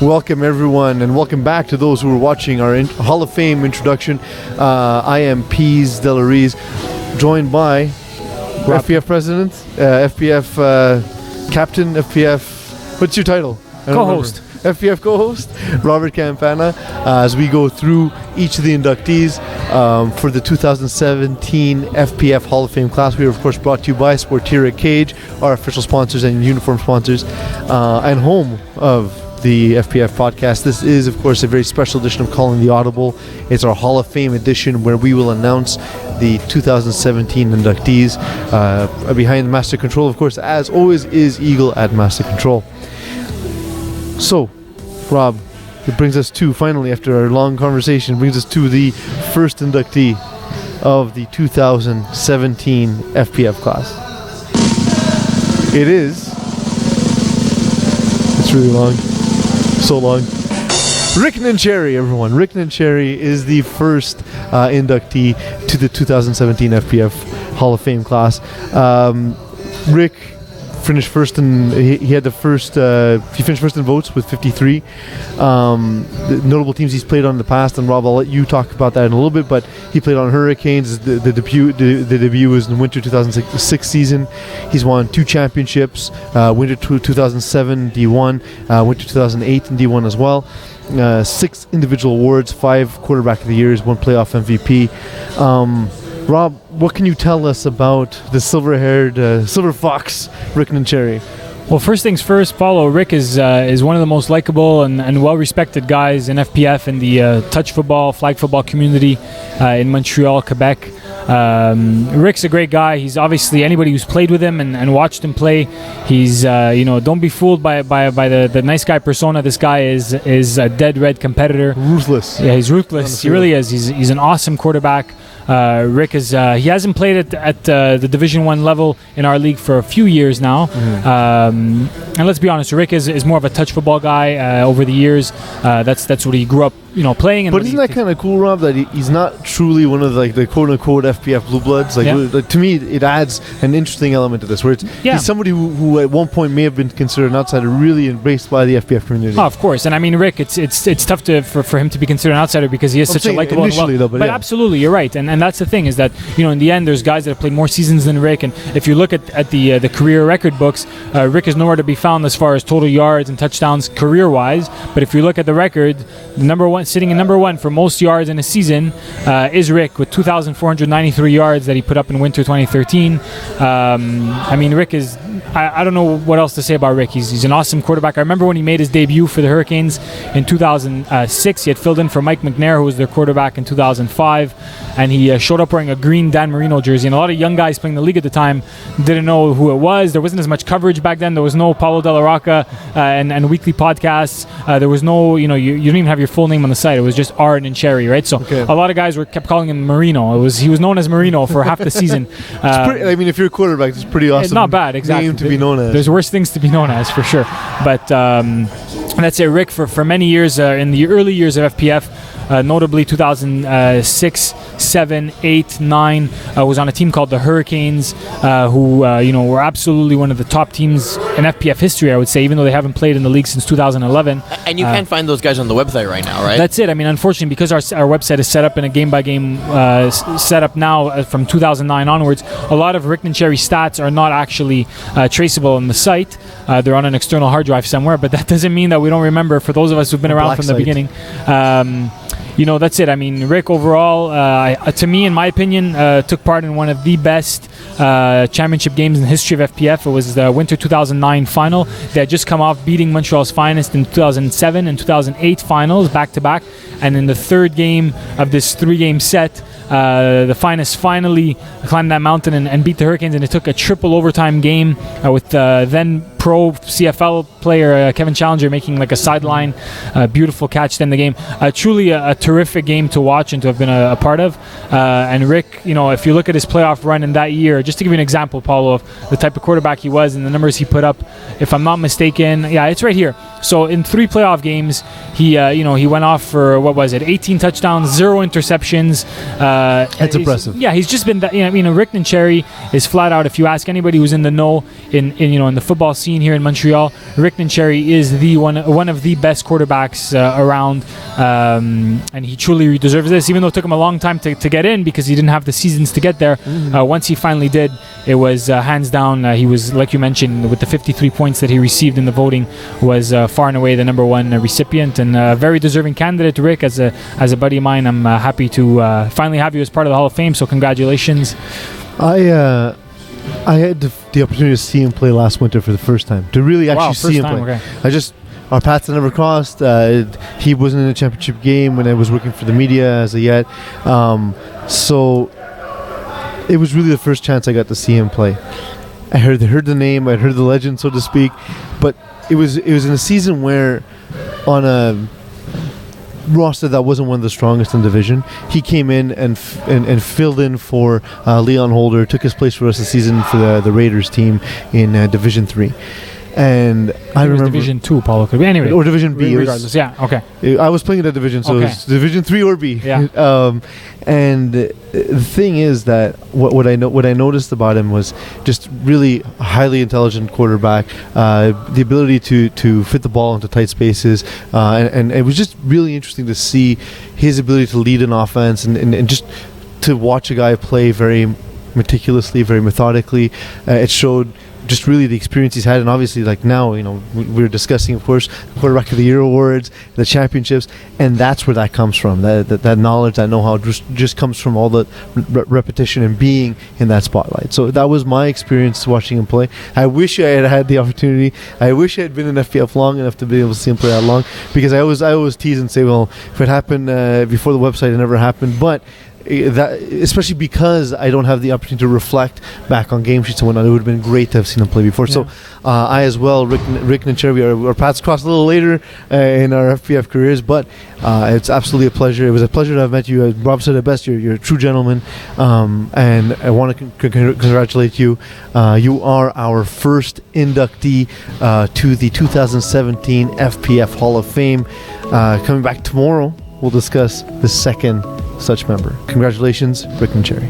Welcome everyone, and welcome back to those who are watching our Hall of Fame introduction. I am Peeze Delariz, joined by FPF President, FPF Captain, FPF... What's your title? Co-host. FPF co-host, Robert Campana, as we go through each of the inductees for the 2017 FPF Hall of Fame class. We are, of course, brought to you by Sportira Cage, our official sponsors and uniform sponsors, and home of the FPF podcast. This is, of course, a very special edition of Calling the Audible. It's our Hall of Fame edition where we will announce the 2017 inductees. Behind the Master Control, of course, as always, is Eagle at Master Control. So, Rob, it brings us to, finally, after our long conversation, brings us to the first inductee of the 2017 FPF class. It is... It's really long. So long. Rick Cherry, everyone. Rick Cherry is the first inductee to the 2017 FPF Hall of Fame class. Rick finished first in he finished first in votes with 53. The notable teams he's played on in the past, and Rob, I'll let you talk about that in a little bit, but he played on Hurricanes. The debut was in the winter 2006 season. He's won 2 championships, winter 2007 D1, winter 2008 in D1 as well. 6 individual awards, 5 quarterback of the years, 1 playoff MVP. Rob, what can you tell us about the silver-haired, silver fox, Rick Cherry? Well, first things first, Paulo, Rick is one of the most likable and well-respected guys in FPF and the touch football, flag football community in Montreal, Quebec. Rick's a great guy. He's obviously, anybody who's played with him and watched him play, he's don't be fooled by the nice guy persona. This guy is a dead red competitor. Ruthless. Yeah, he's ruthless. He really is. He's an awesome quarterback. Rick is he hasn't played at the Division 1 level in our league for a few years now. And let's be honest, Rick is more of a touch football guy over the years. That's what he grew up playing. But isn't that kind of cool, Rob, that he's not truly one of the quote-unquote FPF blue bloods? Like, to me, it adds an interesting element to this, where he's somebody who at one point may have been considered an outsider, really embraced by the FPF community. Oh, of course. And I mean, Rick, it's tough for him to be considered an outsider because he is such a likable initially, though, but absolutely, you're right. And that's the thing, is that in the end, there's guys that have played more seasons than Rick. And if you look at the career record books, Rick is nowhere to be found as far as total yards and touchdowns career-wise. But if you look at the record, sitting in number 1 for most yards in a season is Rick, with 2,493 yards that he put up in winter 2013. I mean, Rick is... I don't know what else to say about Rick. He's an awesome quarterback. I remember when he made his debut for the Hurricanes in 2006. He had filled in for Mike McNair, who was their quarterback in 2005, and he showed up wearing a green Dan Marino jersey. And a lot of young guys playing the league at the time didn't know who it was. There wasn't as much coverage back then. There was no Paulo De La Rocca and weekly podcasts. There was no, you didn't even have your full name on the site. It was just Art and Cherry, right? So a lot of guys kept calling him Marino. He was known as Marino for half the season. If you're a quarterback, it's pretty awesome. Not bad, exactly. Name to be known as. There's worse things to be known as, for sure. But that's it. Rick, for many years, in the early years of FPF, notably 2006, 7, 8, 9, was on a team called the Hurricanes, who were absolutely one of the top teams in FPF history, I would say, even though they haven't played in the league since 2011. And you can find those guys on the website right now, right? That's it. I mean, unfortunately, because our website is set up in a game-by-game setup now from 2009 onwards, a lot of Rick Cherry stats are not actually traceable on the site. They're on an external hard drive somewhere, but that doesn't mean that we don't remember, for those of us who've been around from the beginning. That's it. I mean, Rick overall, to me, in my opinion, took part in one of the best championship games in the history of FPF. It was the winter 2009 final. They had just come off beating Montreal's finest in 2007 and 2008 finals back-to-back. And in the third game of this 3-game set, the finest finally climbed that mountain and beat the Hurricanes, and it took a triple overtime game with then pro CFL player Kevin Challenger making like a sideline beautiful catch to end the game. Truly a terrific game to watch and to have been a part of. And Rick, if you look at his playoff run in that year, just to give you an example, Paulo, of the type of quarterback he was and the numbers he put up, if I'm not mistaken, it's right here. So in 3 playoff games, he went off for 18 touchdowns, 0 interceptions. That's impressive. Yeah, he's just been that. Rick Cherry is flat out. If you ask anybody who's in the know in the football scene, scene here in Montreal. Rick Cherry is one of the best quarterbacks around, and he truly deserves this, even though it took him a long time to get in because he didn't have the seasons to get there. Once he finally did, it was hands down. He was, like you mentioned, with the 53 points that he received in the voting, was far and away the number one recipient, and a very deserving candidate. Rick, as a buddy of mine, I'm happy to finally have you as part of the Hall of Fame, so congratulations. I had the opportunity to see him play last winter for the first time, to really actually see him play. Okay. Our paths had never crossed. He wasn't in a championship game when I was working for the media as a yet. So it was really the first chance I got to see him play. I heard the name, I heard the legend, so to speak, but it was in a season where, on a roster that wasn't one of the strongest in the division, he came in and filled in for Leon Holder, took his place for us this season for the Raiders team in Division 3. And I remember Division 2, Paulo, could be anyway, or Division B. Regardless, yeah, okay. I was playing in that division, so it's Division 3 or B. Yeah. And the thing is that what I noticed about him was just really a highly intelligent quarterback, the ability to fit the ball into tight spaces, and it was just really interesting to see his ability to lead an offense and just to watch a guy play very meticulously, very methodically. It showed just really the experience he's had, and obviously, like now, we're discussing, of course, Quarterback of the Year awards, the championships, and that's where that comes from. That knowledge, that know-how just comes from all the repetition and being in that spotlight. So that was my experience watching him play. I wish I had the opportunity. I wish I had been in FPF long enough to be able to see him play that long, because I always tease and say, well, if it happened before the website, it never happened. But that, especially because I don't have the opportunity to reflect back on game sheets and whatnot, it would have been great to have seen him play before. Yeah. So I as well, Rick and Cherry, our paths crossed a little later in our FPF careers, but it's absolutely a pleasure. It was a pleasure to have met you. Rob said it best, you're a true gentleman, and I want to congratulate you. You are our first inductee to the 2017 FPF Hall of Fame. Coming back tomorrow, we'll discuss the second such member. Congratulations, Rick and Cherry.